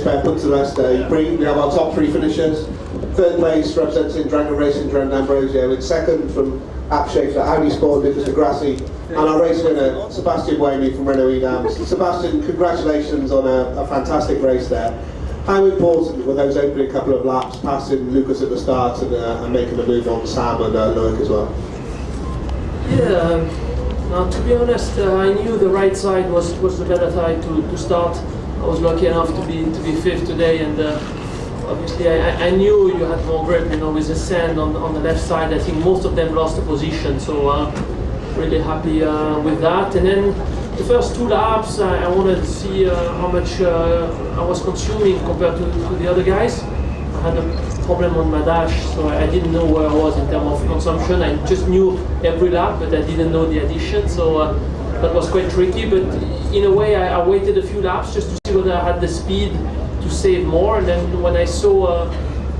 Punta del Este. We have our top three finishers. Third place representing Dragon Racing, Jerome D'Ambrosio. In second from App Audi Sport, Lucas Grassi. And our race winner, Sebastien Buemi from Renault Edams. Sebastian, congratulations on a fantastic race there. How important were those opening couple of laps, passing Lucas at the start and making a move on Sam and Loic as well? Yeah, now to be honest, I knew the right side was the better side to start. I was lucky enough to be fifth today, and obviously I knew you had more grip, you know, with the sand on the left side. I think most of them lost the position, so really happy with that. And then the first two laps, I wanted to see how much I was consuming compared to the other guys. I had a problem on my dash, so I didn't know where I was in terms of consumption. I just knew every lap, but I didn't know the addition, so that was quite tricky. But in a way, I waited a few laps just to see whether I had the speed to save more, and then when I saw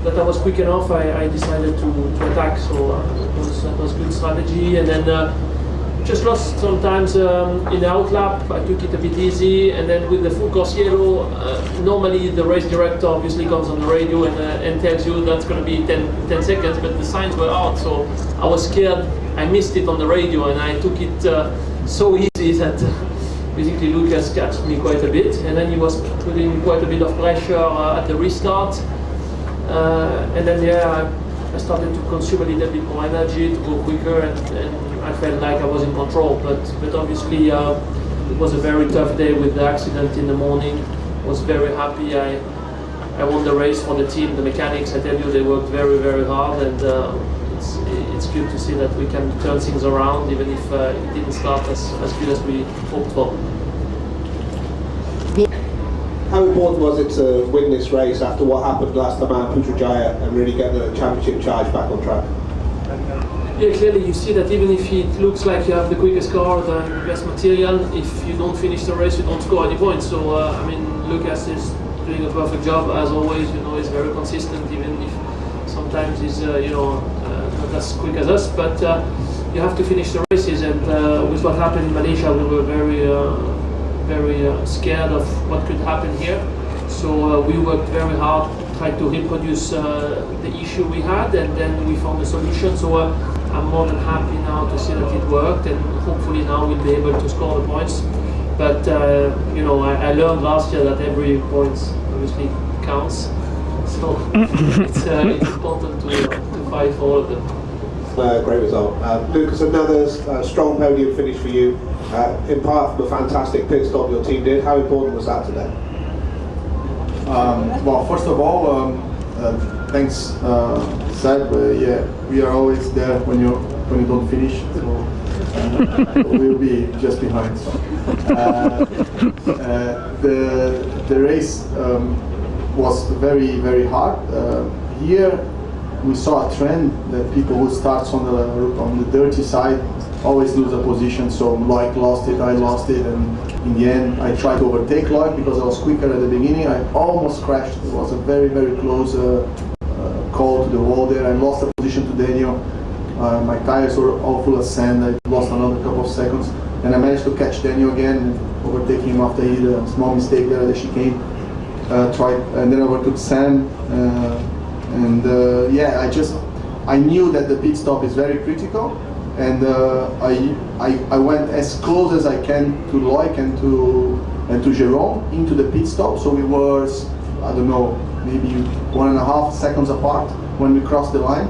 that I was quick enough, I decided to attack, so that was good strategy. And then just lost sometimes in the outlap. I took it a bit easy, and then with the full course yellow, normally the race director obviously comes on the radio and tells you that's going to be 10 seconds, but the signs were out, so I was scared. I missed it on the radio, and I took it so easy that basically Lucas catched me quite a bit, and then he was putting quite a bit of pressure at the restart, and then yeah, I started to consume a little bit more energy to go quicker, and I felt like I was in control, but obviously it was a very tough day with the accident in the morning. I was very happy. I won the race for the team, the mechanics. I tell you, they worked very, very hard, and it's good to see that we can turn things around, even if it didn't start as good as we hoped for. How important was it to win this race after what happened last time at Putrajaya and really get the championship charge back on track? Yeah, clearly you see that even if it looks like you have the quickest car, the best material, if you don't finish the race, you don't score any points. So I mean, Lucas is doing a perfect job as always. You know, he's very consistent, even if sometimes he's not as quick as us. But you have to finish the races, and with what happened in Malaysia, we were very scared of what could happen here. So we worked very hard, tried to reproduce the issue we had, and then we found a solution. So I'm more than happy now to see that it worked, and hopefully now we'll be able to score the points. But I learned last year that every point obviously counts. So it's important to fight for all of them. Great result. Lucas, another strong podium finish for you, in part from a fantastic pit stop your team did. How important was that today? Well, first of all, thanks, Seb. Yeah, we are always there when you don't finish, so we'll be just behind. The race was very, very hard. Here we saw a trend that people who starts on the dirty side always lose a position. So Loic lost it, I lost it, and in the end I tried to overtake Loic because I was quicker at the beginning. I almost crashed. It was a very, very close call to the wall there. I lost the position to Daniel. My tires were all full of sand. I lost another couple of seconds, and I managed to catch Daniel again and overtake him after he did a small mistake there at the chicane. And then I overtook Sam, I knew that the pit stop is very critical, and I went as close as I can to Loic and to Jerome into the pit stop. So we were, I don't know, maybe 1.5 seconds apart when we crossed the line.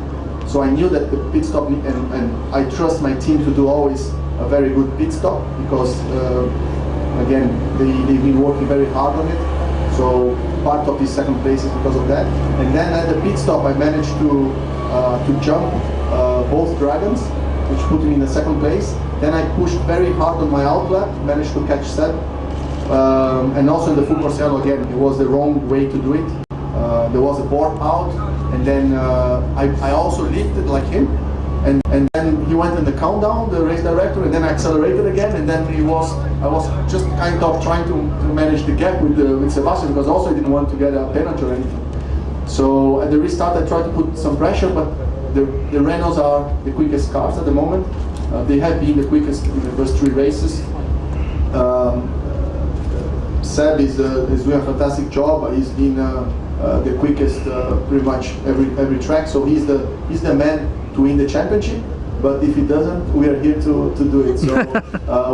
So I knew that the pit stop, and I trust my team to do always a very good pit stop, because again, they've been working very hard on it. So part of this second place is because of that. And then at the pit stop, I managed to jump both dragons, which put me in the second place. Then I pushed very hard on my outlap, managed to catch Seb. And also in the full course yellow again, it was the wrong way to do it. There was a board out, and then I also lifted like him. And then he went in the countdown, the race director, and then I accelerated again, and then I was just kind of trying to manage the gap with Sebastien, because also I didn't want to get a penalty or anything. So at the restart I tried to put some pressure, but the Renaults are the quickest cars at the moment. They have been the quickest in the first 3 races. Seb is doing a fantastic job. He's been the quickest pretty much every track, so he's the man to win the championship. But if he doesn't, we are here to do it. So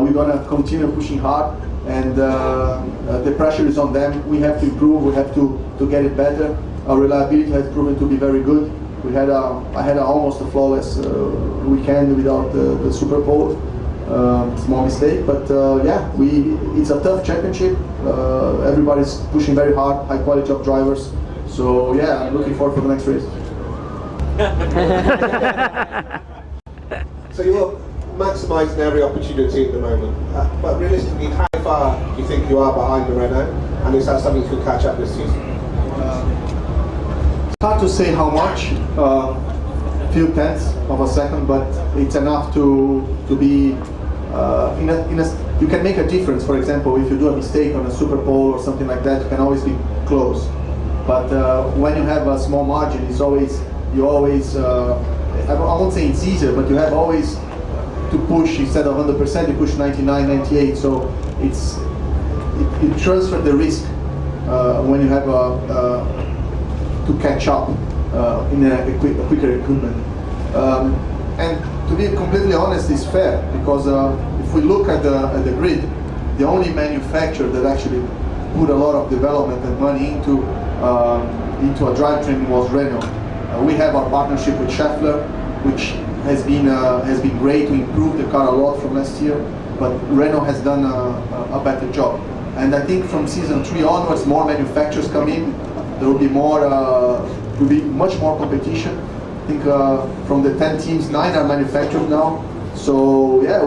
we're gonna continue pushing hard, and the pressure is on them. We have to improve. We have to get it better. Our reliability has proven to be very good. I had almost a flawless weekend without the Super Bowl. Small mistake, but yeah, it's a tough championship. Everybody's pushing very hard, high quality of drivers. So yeah, I'm looking forward for the next race. So you're maximising every opportunity at the moment, but realistically, how far do you think you are behind the Renault, and is that something you could catch up this season? It's hard to say how much, few tenths of a second, but it's enough to be you can make a difference. For example, if you do a mistake on a Super Bowl or something like that, you can always be close. But when you have a small margin, I won't say it's easier, but you have always to push. Instead of 100%, you push 99, 98. So you transfer the risk when you have to catch up in a quicker equipment. And to be completely honest, it's fair, because if we look at the grid, the only manufacturer that actually put a lot of development and money into a drivetrain was Renault. We have our partnership with Schaeffler, which has been great to improve the car a lot from last year, but Renault has done a better job. And I think from season 3 onwards, more manufacturers come in. There will be much more competition. I think from the 10 teams, 9 are manufactured now. So yeah,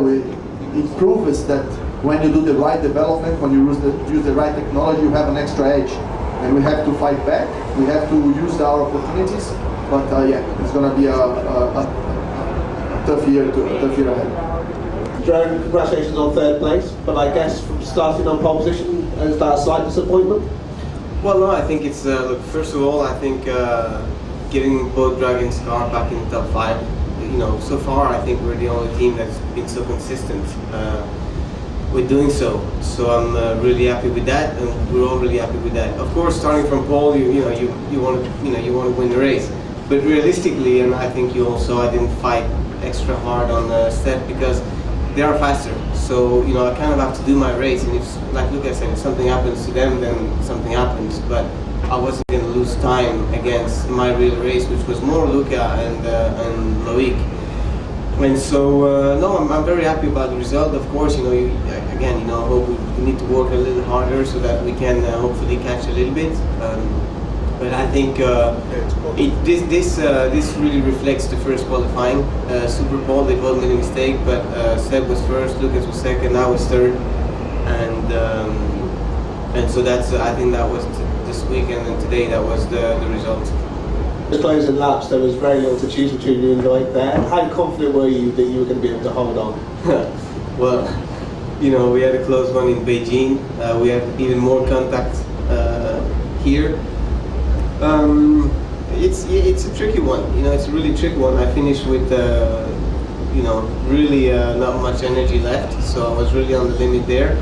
it proves that when you do the right development, when you use the right technology, you have an extra edge. And we have to fight back. We have to use our opportunities. But yeah, it's going to be a tough year ahead. Jerome, congratulations on 3rd place, but I guess from starting on pole position, is that a slight disappointment? Well, no, I think it's, look, first of all, I think getting both Dragons' car back in the top 5, so far I think we're the only team that's been so consistent with doing so. So I'm really happy with that, and we're all really happy with that. Of course, starting from pole, you want to win the race, but realistically, and I think you also, I didn't fight extra hard on the step because they are faster. So I kind of have to do my race, and if, like Luca said, if something happens to them, then something happens. But I wasn't going to lose time against my real race, which was more Luca and Loic. And so no, I'm very happy about the result. Of course, again, I hope we need to work a little harder so that we can hopefully catch a little bit. But I think this really reflects the first qualifying. Super Bowl, they both made a mistake, but Seb was first, Lucas was second, I was third, and so that's I think that was this weekend, and today that was the result. The closing laps, there was very little to choose between you and Loic there. How confident were you that you were going to be able to hold on? Well, we had a close one in Beijing. We had even more contact here. It's a tricky one. It's a really tricky one. I finished with really not much energy left, so I was really on the limit there.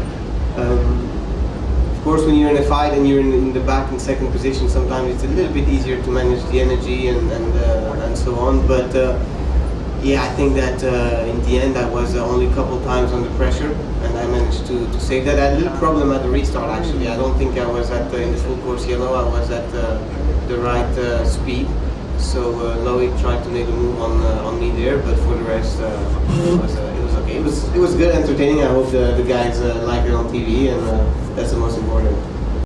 Of course, when you're in a fight and you're in the back in second position, sometimes it's a little bit easier to manage the energy and so on. But yeah, I think that in the end I was only a couple times under pressure, and I managed to save that. I had a little problem at the restart actually. I don't think I was in the full course yellow. I was at the right speed. So Loic tried to make a move on me there, but for the rest it was okay. It was good, entertaining. I hope the guys like it on TV, and that's the most important.